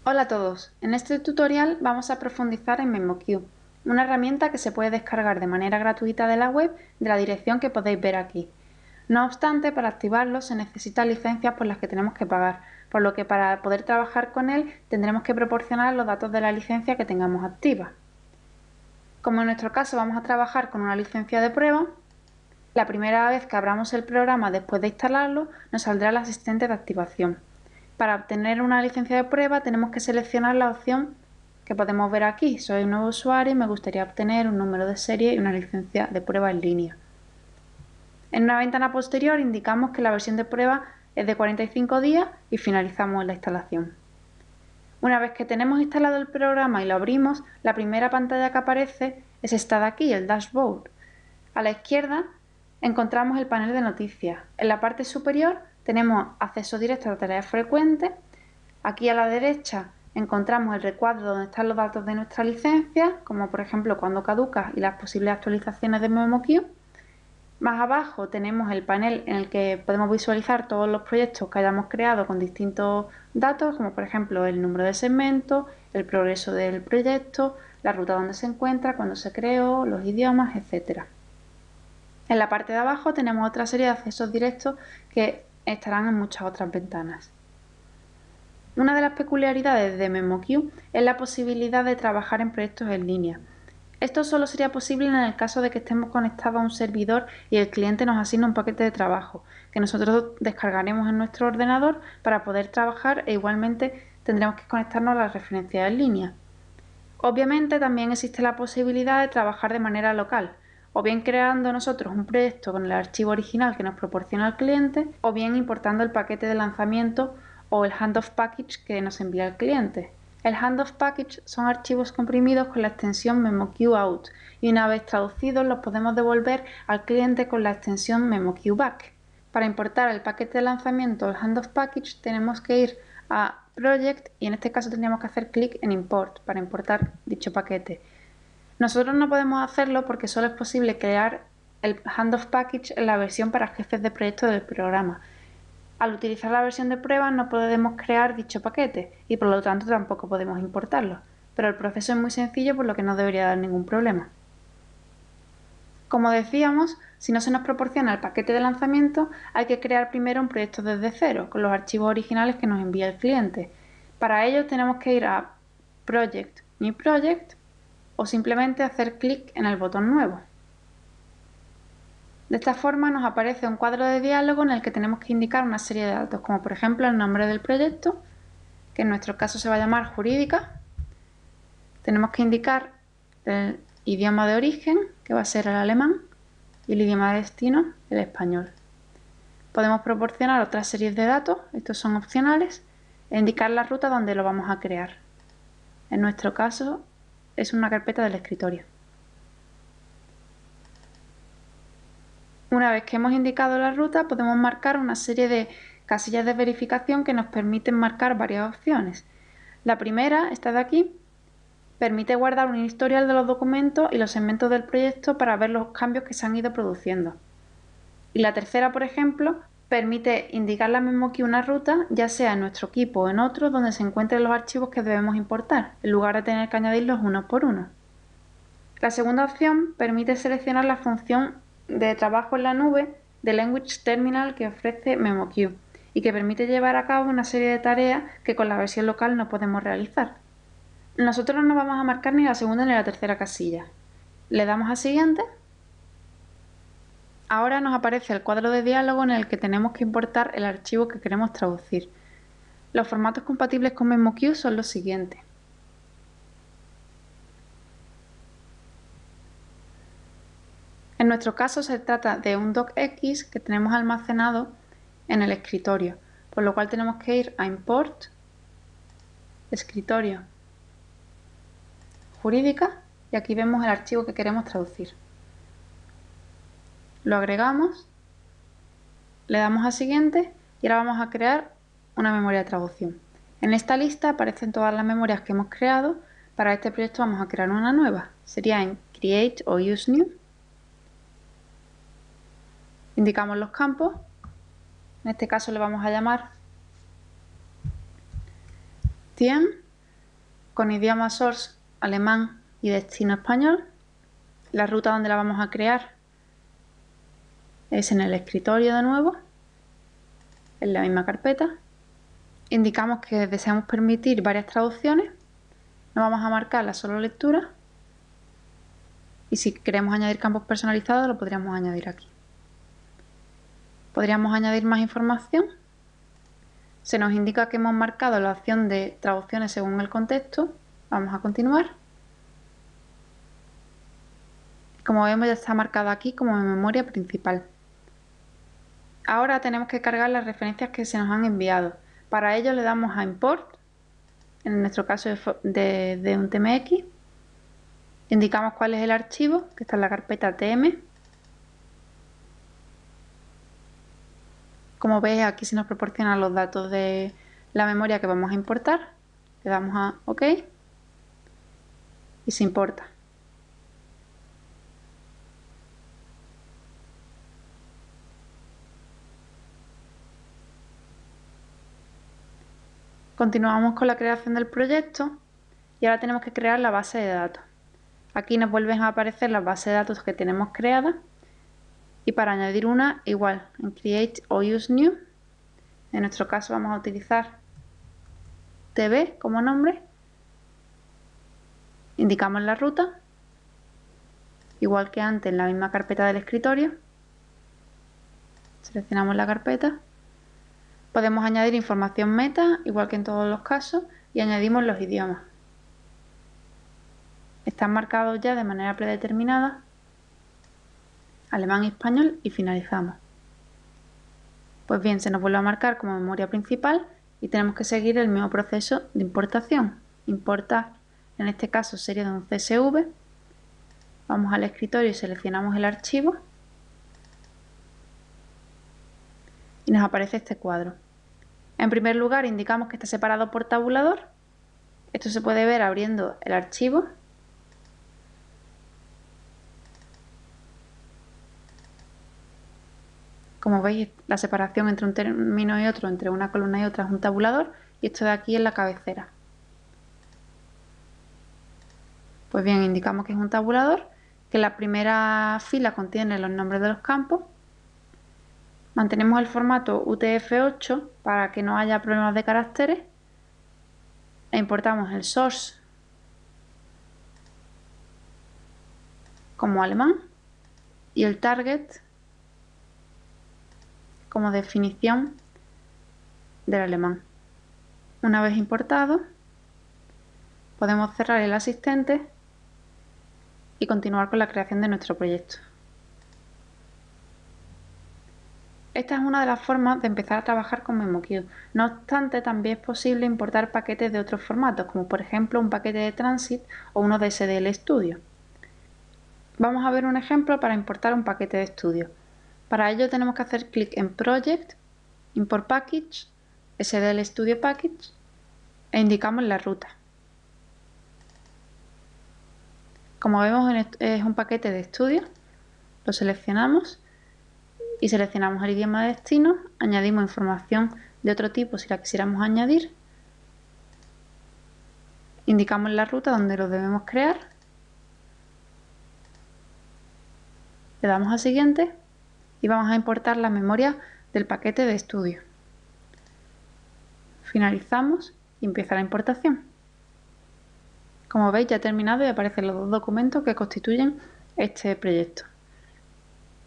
Hola a todos, en este tutorial vamos a profundizar en MemoQ, una herramienta que se puede descargar de manera gratuita de la web de la dirección que podéis ver aquí. No obstante, para activarlo se necesitan licencias por las que tenemos que pagar, por lo que para poder trabajar con él tendremos que proporcionar los datos de la licencia que tengamos activa. Como en nuestro caso vamos a trabajar con una licencia de prueba, la primera vez que abramos el programa después de instalarlo nos saldrá el asistente de activación. Para obtener una licencia de prueba tenemos que seleccionar la opción que podemos ver aquí. Soy un nuevo usuario y me gustaría obtener un número de serie y una licencia de prueba en línea. En una ventana posterior indicamos que la versión de prueba es de 45 días y finalizamos la instalación. Una vez que tenemos instalado el programa y lo abrimos, la primera pantalla que aparece es esta de aquí, el dashboard. A la izquierda encontramos el panel de noticias. En la parte superior tenemos acceso directo a tareas frecuentes. Aquí a la derecha encontramos el recuadro donde están los datos de nuestra licencia, como por ejemplo cuando caduca y las posibles actualizaciones de MemoQ. Más abajo tenemos el panel en el que podemos visualizar todos los proyectos que hayamos creado con distintos datos, como por ejemplo el número de segmentos, el progreso del proyecto, la ruta donde se encuentra, cuándo se creó, los idiomas, etc. En la parte de abajo tenemos otra serie de accesos directos que estarán en muchas otras ventanas. Una de las peculiaridades de MemoQ es la posibilidad de trabajar en proyectos en línea. Esto solo sería posible en el caso de que estemos conectados a un servidor y el cliente nos asigne un paquete de trabajo, que nosotros descargaremos en nuestro ordenador para poder trabajar e igualmente tendremos que conectarnos a las referencias en línea. Obviamente también existe la posibilidad de trabajar de manera local, o bien creando nosotros un proyecto con el archivo original que nos proporciona el cliente, o bien importando el paquete de lanzamiento o el handoff package que nos envía el cliente. El handoff package son archivos comprimidos con la extensión MemoQ-out y una vez traducidos los podemos devolver al cliente con la extensión MemoQ-back. Para importar el paquete de lanzamiento o el handoff package tenemos que ir a Project y en este caso tendríamos que hacer clic en Import para importar dicho paquete. Nosotros no podemos hacerlo porque solo es posible crear el handoff package en la versión para jefes de proyecto del programa. Al utilizar la versión de prueba no podemos crear dicho paquete y por lo tanto tampoco podemos importarlo, pero el proceso es muy sencillo por lo que no debería dar ningún problema. Como decíamos, si no se nos proporciona el paquete de lanzamiento, hay que crear primero un proyecto desde cero, con los archivos originales que nos envía el cliente. Para ello tenemos que ir a Project, New Project o simplemente hacer clic en el botón nuevo. De esta forma nos aparece un cuadro de diálogo en el que tenemos que indicar una serie de datos, como por ejemplo el nombre del proyecto, que en nuestro caso se va a llamar Jurídica. Tenemos que indicar el idioma de origen, que va a ser el alemán, y el idioma de destino, el español. Podemos proporcionar otras series de datos, estos son opcionales, e indicar la ruta donde lo vamos a crear. En nuestro caso es una carpeta del escritorio. Una vez que hemos indicado la ruta, podemos marcar una serie de casillas de verificación que nos permiten marcar varias opciones. La primera, esta de aquí, permite guardar un historial de los documentos y los segmentos del proyecto para ver los cambios que se han ido produciendo. Y la tercera, por ejemplo, permite indicar la misma que una ruta, ya sea en nuestro equipo o en otro, donde se encuentren los archivos que debemos importar, en lugar de tener que añadirlos uno por uno. La segunda opción permite seleccionar la función de trabajo en la nube de Language Terminal que ofrece MemoQ y que permite llevar a cabo una serie de tareas que con la versión local no podemos realizar. Nosotros no vamos a marcar ni la segunda ni la tercera casilla. Le damos a siguiente. Ahora nos aparece el cuadro de diálogo en el que tenemos que importar el archivo que queremos traducir. Los formatos compatibles con MemoQ son los siguientes. En nuestro caso se trata de un docx que tenemos almacenado en el escritorio, por lo cual tenemos que ir a Import, Escritorio, Jurídica y aquí vemos el archivo que queremos traducir. Lo agregamos, le damos a siguiente y ahora vamos a crear una memoria de traducción. En esta lista aparecen todas las memorias que hemos creado. Para este proyecto vamos a crear una nueva. Sería en Create o Use New. Indicamos los campos. En este caso le vamos a llamar Theme con idioma source alemán y destino español. La ruta donde la vamos a crear es en el escritorio de nuevo, en la misma carpeta. Indicamos que deseamos permitir varias traducciones. No vamos a marcar la solo lectura. Y si queremos añadir campos personalizados, lo podríamos añadir aquí. Podríamos añadir más información. Se nos indica que hemos marcado la opción de traducciones según el contexto. Vamos a continuar. Como vemos, ya está marcado aquí como memoria principal. Ahora tenemos que cargar las referencias que se nos han enviado. Para ello le damos a Import, en nuestro caso de un TMX. Indicamos cuál es el archivo, que está en la carpeta TM. Como veis, aquí se nos proporcionan los datos de la memoria que vamos a importar. Le damos a OK y se importa. Continuamos con la creación del proyecto y ahora tenemos que crear la base de datos. Aquí nos vuelven a aparecer las bases de datos que tenemos creadas y para añadir una, igual, en Create o Use New. En nuestro caso vamos a utilizar TV como nombre. Indicamos la ruta, igual que antes en la misma carpeta del escritorio. Seleccionamos la carpeta. Podemos añadir información meta, igual que en todos los casos, y añadimos los idiomas. Están marcados ya de manera predeterminada, alemán y español, y finalizamos. Pues bien, se nos vuelve a marcar como memoria principal y tenemos que seguir el mismo proceso de importación. Importar, en este caso sería de un CSV. Vamos al escritorio y seleccionamos el archivo y nos aparece este cuadro. En primer lugar, indicamos que está separado por tabulador. Esto se puede ver abriendo el archivo. Como veis, la separación entre un término y otro, entre una columna y otra, es un tabulador, y esto de aquí es la cabecera. Pues bien, indicamos que es un tabulador, que la primera fila contiene los nombres de los campos. Mantenemos el formato UTF-8 para que no haya problemas de caracteres. E importamos el source como alemán y el target como definición del alemán. Una vez importado, podemos cerrar el asistente y continuar con la creación de nuestro proyecto. Esta es una de las formas de empezar a trabajar con MemoQ. No obstante, también es posible importar paquetes de otros formatos, como por ejemplo un paquete de Transit o uno de SDL Studio. Vamos a ver un ejemplo para importar un paquete de estudio. Para ello tenemos que hacer clic en Project, Import Package, SDL Studio Package e indicamos la ruta. Como vemos, es un paquete de estudio. Lo seleccionamos y seleccionamos el idioma de destino, añadimos información de otro tipo si la quisiéramos añadir, indicamos la ruta donde lo debemos crear, le damos a siguiente y vamos a importar la memoria del paquete de estudio. Finalizamos y empieza la importación. Como veis, ya he terminado y aparecen los dos documentos que constituyen este proyecto.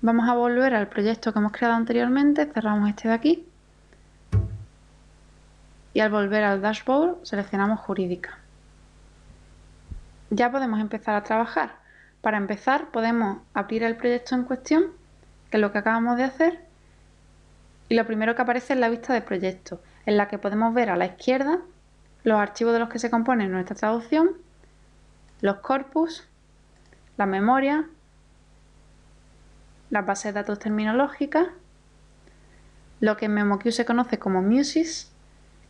Vamos a volver al proyecto que hemos creado anteriormente, cerramos este de aquí y al volver al dashboard seleccionamos jurídica. Ya podemos empezar a trabajar. Para empezar podemos abrir el proyecto en cuestión, que es lo que acabamos de hacer, y lo primero que aparece es la vista de proyectos, en la que podemos ver a la izquierda los archivos de los que se compone nuestra traducción, los corpus, la memoria, las bases de datos terminológicas, lo que en MemoQ se conoce como Musis,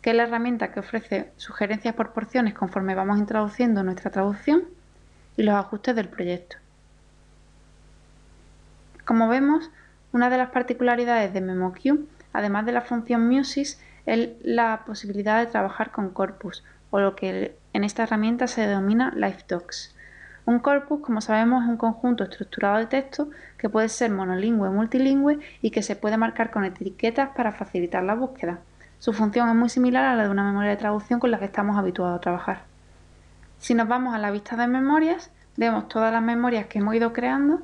que es la herramienta que ofrece sugerencias por porciones conforme vamos introduciendo nuestra traducción, y los ajustes del proyecto. Como vemos, una de las particularidades de MemoQ, además de la función Musis, es la posibilidad de trabajar con corpus, o lo que en esta herramienta se denomina LiveDocs. Un corpus, como sabemos, es un conjunto estructurado de texto que puede ser monolingüe o multilingüe y que se puede marcar con etiquetas para facilitar la búsqueda. Su función es muy similar a la de una memoria de traducción con la que estamos habituados a trabajar. Si nos vamos a la vista de memorias, vemos todas las memorias que hemos ido creando,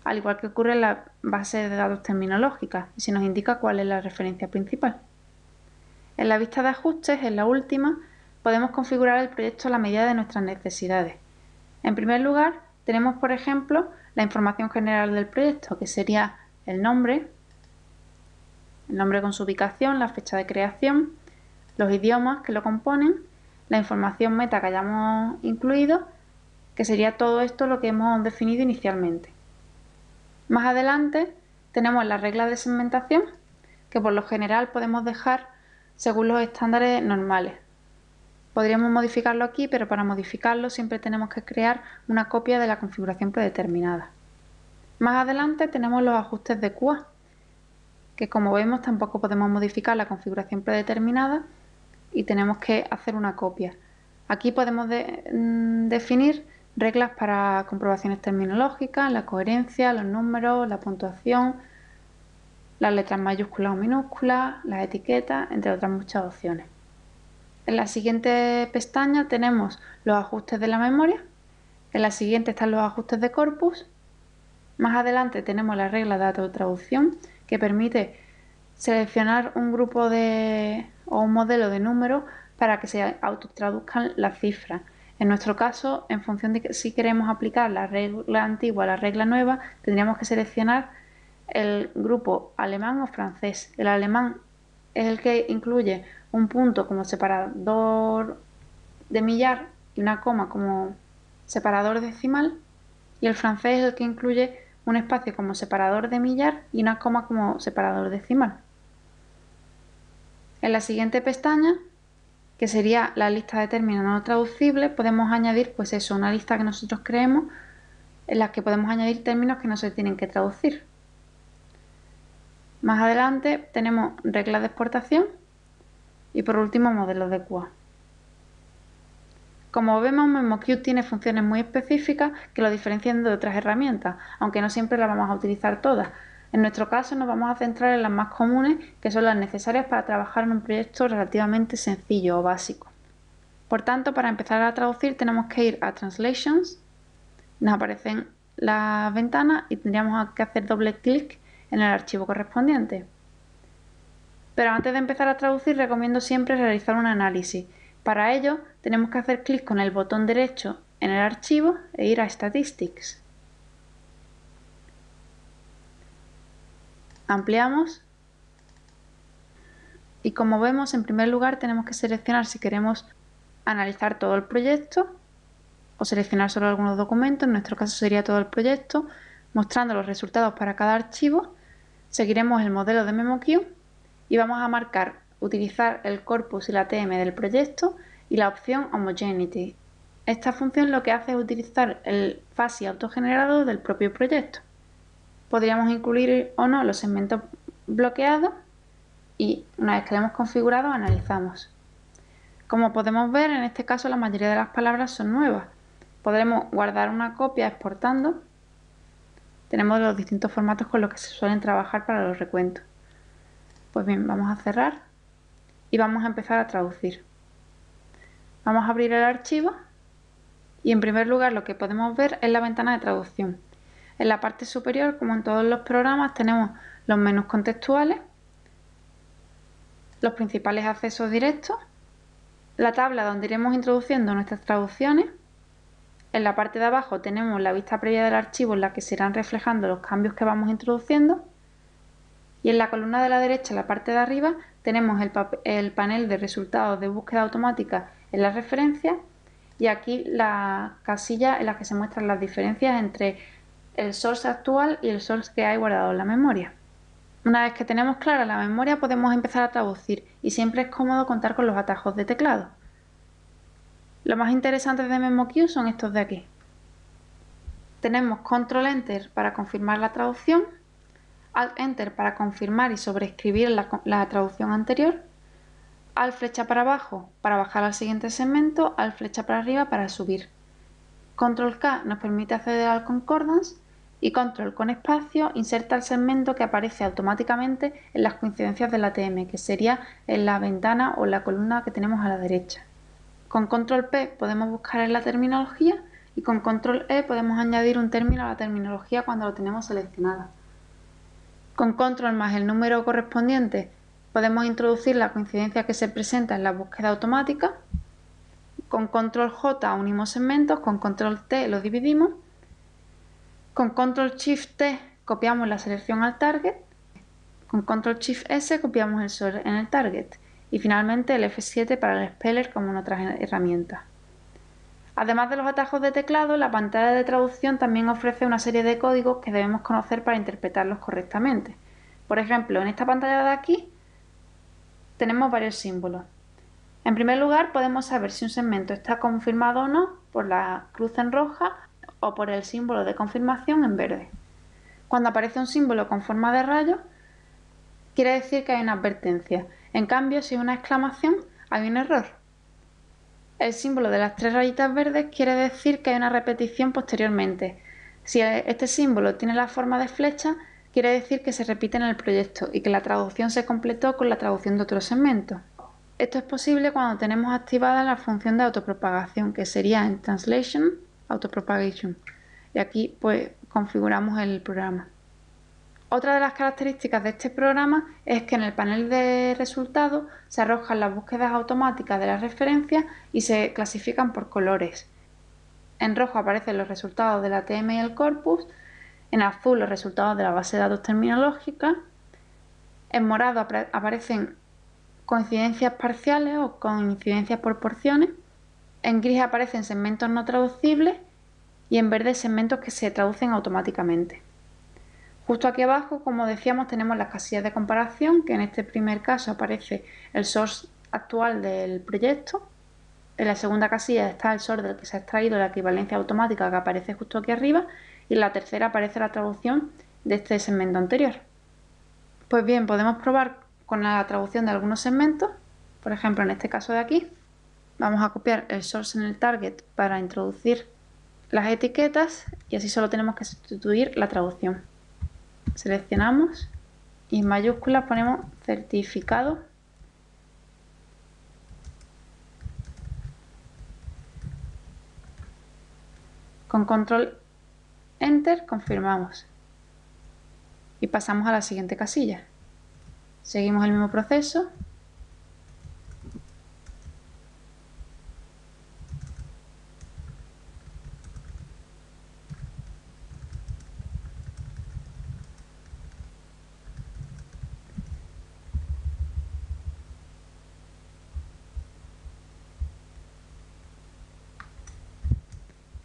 al igual que ocurre en la base de datos terminológica, y se nos indica cuál es la referencia principal. En la vista de ajustes, en la última, podemos configurar el proyecto a la medida de nuestras necesidades. En primer lugar, tenemos, por ejemplo, la información general del proyecto, que sería el nombre con su ubicación, la fecha de creación, los idiomas que lo componen, la información meta que hayamos incluido, que sería todo esto lo que hemos definido inicialmente. Más adelante tenemos las reglas de segmentación, que por lo general podemos dejar según los estándares normales. Podríamos modificarlo aquí, pero para modificarlo siempre tenemos que crear una copia de la configuración predeterminada. Más adelante tenemos los ajustes de QA, que como vemos tampoco podemos modificar la configuración predeterminada y tenemos que hacer una copia. Aquí podemos definir reglas para comprobaciones terminológicas, la coherencia, los números, la puntuación, las letras mayúsculas o minúsculas, las etiquetas, entre otras muchas opciones. En la siguiente pestaña tenemos los ajustes de la memoria, en la siguiente están los ajustes de corpus, más adelante tenemos la regla de autotraducción que permite seleccionar un grupo o un modelo de números para que se autotraduzcan las cifras. En nuestro caso, en función de si queremos aplicar la regla antigua a la regla nueva, tendríamos que seleccionar el grupo alemán o francés. El alemán es el que incluye un punto como separador de millar y una coma como separador decimal, y el francés es el que incluye un espacio como separador de millar y una coma como separador decimal. En la siguiente pestaña, que sería la lista de términos no traducibles, podemos añadir una lista que nosotros creemos en la que podemos añadir términos que no se tienen que traducir. Más adelante tenemos reglas de exportación y por último modelos de QA. Como vemos, MemoQ tiene funciones muy específicas que lo diferencian de otras herramientas, aunque no siempre las vamos a utilizar todas. En nuestro caso nos vamos a centrar en las más comunes, que son las necesarias para trabajar en un proyecto relativamente sencillo o básico. Por tanto, para empezar a traducir tenemos que ir a Translations, nos aparecen las ventanas y tendríamos que hacer doble clic en el archivo correspondiente. Pero antes de empezar a traducir recomiendo siempre realizar un análisis. Para ello tenemos que hacer clic con el botón derecho en el archivo e ir a Statistics. Ampliamos y como vemos, en primer lugar tenemos que seleccionar si queremos analizar todo el proyecto o seleccionar solo algunos documentos. En nuestro caso sería todo el proyecto, mostrando los resultados para cada archivo. Seguiremos el modelo de MemoQ y vamos a marcar utilizar el corpus y la TM del proyecto y la opción Homogeneity. Esta función lo que hace es utilizar el FASI autogenerado del propio proyecto. Podríamos incluir o no los segmentos bloqueados y una vez que lo hemos configurado analizamos. Como podemos ver, en este caso la mayoría de las palabras son nuevas. Podremos guardar una copia exportando. Tenemos los distintos formatos con los que se suelen trabajar para los recuentos. Pues bien, vamos a cerrar y vamos a empezar a traducir. Vamos a abrir el archivo y en primer lugar lo que podemos ver es la ventana de traducción. En la parte superior, como en todos los programas, tenemos los menús contextuales, los principales accesos directos, la tabla donde iremos introduciendo nuestras traducciones. En la parte de abajo tenemos la vista previa del archivo en la que se irán reflejando los cambios que vamos introduciendo. Y en la columna de la derecha, en la parte de arriba, tenemos el panel de resultados de búsqueda automática en la referencia y aquí la casilla en la que se muestran las diferencias entre el source actual y el source que hay guardado en la memoria. Una vez que tenemos clara la memoria podemos empezar a traducir y siempre es cómodo contar con los atajos de teclado. Los más interesantes de MemoQ son estos de aquí. Tenemos Control Enter para confirmar la traducción, Alt Enter para confirmar y sobreescribir la traducción anterior, Alt flecha para abajo para bajar al siguiente segmento, Alt flecha para arriba para subir. Control K nos permite acceder al concordance y Control con espacio inserta el segmento que aparece automáticamente en las coincidencias del ATM, que sería en la ventana o la columna que tenemos a la derecha. Con Control P podemos buscar en la terminología y con Control E podemos añadir un término a la terminología cuando lo tenemos seleccionada. Con Control más el número correspondiente podemos introducir la coincidencia que se presenta en la búsqueda automática. Con Control J unimos segmentos, con Control T los dividimos. Con Control Shift T copiamos la selección al target. Con Control Shift S copiamos el sort en el target. Y finalmente el F7 para el speller como en otras herramientas. Además de los atajos de teclado, la pantalla de traducción también ofrece una serie de códigos que debemos conocer para interpretarlos correctamente. Por ejemplo, en esta pantalla de aquí tenemos varios símbolos. En primer lugar, podemos saber si un segmento está confirmado o no por la cruz en roja o por el símbolo de confirmación en verde. Cuando aparece un símbolo con forma de rayo, quiere decir que hay una advertencia. En cambio, si es una exclamación, hay un error. El símbolo de las 3 rayitas verdes quiere decir que hay una repetición posteriormente. Si este símbolo tiene la forma de flecha, quiere decir que se repite en el proyecto y que la traducción se completó con la traducción de otro segmento. Esto es posible cuando tenemos activada la función de autopropagación, que sería en Translation, Autopropagation. Y aquí pues configuramos el programa. Otra de las características de este programa es que en el panel de resultados se arrojan las búsquedas automáticas de las referencias y se clasifican por colores. En rojo aparecen los resultados del ATM y el corpus, en azul los resultados de la base de datos terminológica, en morado aparecen coincidencias parciales o coincidencias por porciones, en gris aparecen segmentos no traducibles y en verde segmentos que se traducen automáticamente. Justo aquí abajo, como decíamos, tenemos las casillas de comparación, que en este primer caso aparece el source actual del proyecto. En la segunda casilla está el source del que se ha extraído la equivalencia automática que aparece justo aquí arriba y en la tercera aparece la traducción de este segmento anterior. Pues bien, podemos probar con la traducción de algunos segmentos. Por ejemplo, en este caso de aquí, vamos a copiar el source en el target para introducir las etiquetas y así solo tenemos que sustituir la traducción. Seleccionamos y en mayúsculas ponemos certificado. Con control enter confirmamos y pasamos a la siguiente casilla. Seguimos el mismo proceso.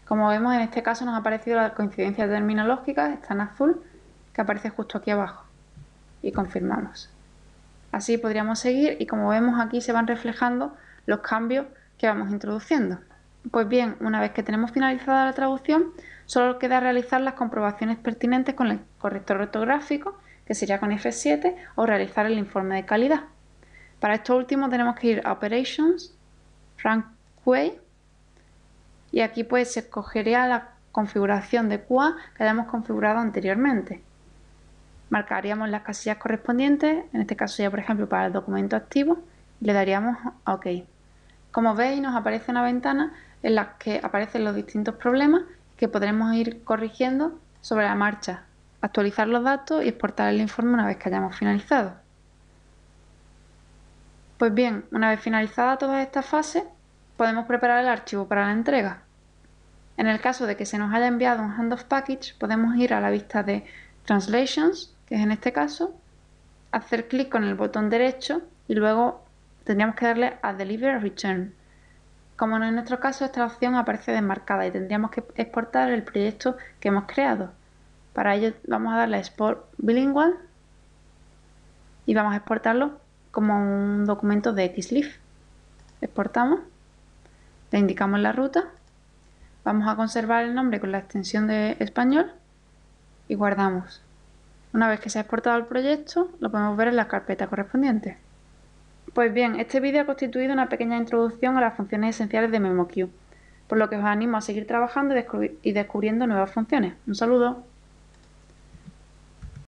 Como vemos, en este caso nos ha aparecido la coincidencia terminológica, está en azul, que aparece justo aquí abajo. Y confirmamos. Así podríamos seguir y como vemos aquí se van reflejando los cambios que vamos introduciendo. Pues bien, una vez que tenemos finalizada la traducción, solo queda realizar las comprobaciones pertinentes con el corrector ortográfico, que sería con F7, o realizar el informe de calidad. Para esto último tenemos que ir a Operations, Rank Way, y aquí pues se escogería la configuración de QA que hayamos configurado anteriormente. Marcaríamos las casillas correspondientes, en este caso ya por ejemplo para el documento activo, y le daríamos a OK. Como veis nos aparece una ventana en la que aparecen los distintos problemas que podremos ir corrigiendo sobre la marcha, actualizar los datos y exportar el informe una vez que hayamos finalizado. Pues bien, una vez finalizada toda esta fase, podemos preparar el archivo para la entrega. En el caso de que se nos haya enviado un handoff package, podemos ir a la vista de Translations, que es en este caso, hacer clic con el botón derecho y luego tendríamos que darle a Deliver Return. Como en nuestro caso esta opción aparece desmarcada y tendríamos que exportar el proyecto que hemos creado. Para ello vamos a darle a Export Bilingual y vamos a exportarlo como un documento de XLIF. Exportamos, le indicamos la ruta, vamos a conservar el nombre con la extensión de español y guardamos. Una vez que se ha exportado el proyecto, lo podemos ver en la carpeta correspondiente. Pues bien, este vídeo ha constituido una pequeña introducción a las funciones esenciales de MemoQ, por lo que os animo a seguir trabajando y descubriendo nuevas funciones. Un saludo.